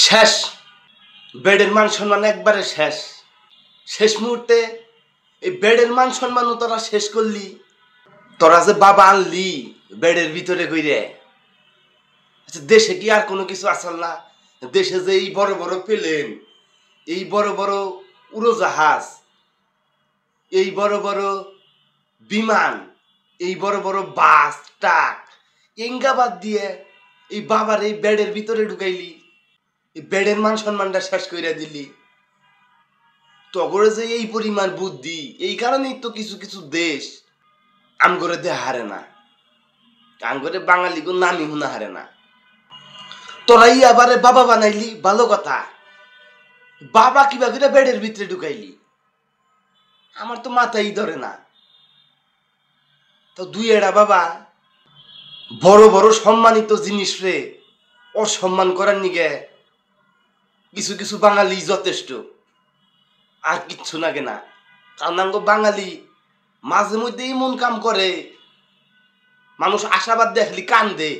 শেষ। বেডের মান সম্মান একবারে শেষ। শেষ মুহূর্তে এই বেডের মান সম্মানও তোরা শেষ করলি। তোরা যে বাবা আনলি বেডের ভিতরে কইরে, আচ্ছা দেশে কি আর কোনো কিছু আসল না? দেশে যে এই বড় বড় প্লেন, এই বড় বড় উড়োজাহাজ, এই বড় বড় বিমান, এই বড় বড় বাস ট্রাক, এঙ্গাবাদ দিয়ে এই বাবার এই বেডের ভিতরে ঢুকাইলি, এই বেডের মান সম্মানটা শেষ কইরা দিলি। তগরে যে এই পরিমাণ বুদ্ধি, এই কারণেই তো কিছু কিছু দেশ আমগরে দেয়া হারে না, আমগরে বাঙালি গো নামি হুনা হারে না। তোরাই আবারে বাবা বানাইলি, ভালো কথা। বাবা কিবা করে বেডের ভিতরে ঢুকাইলি, আমার তো মাথাই ধরে না। তো দুই এড়া বাবা বড় বড় সম্মানিত জিনিস রে অসম্মান করার নিগে কিছু কিছু বাঙালি যথেষ্ট, আর কিচ্ছু লাগে না। কারণ বাঙালি মাঝে মধ্যে এমন কাম করে, মানুষ আশাবাদ দেখলি কান্দে।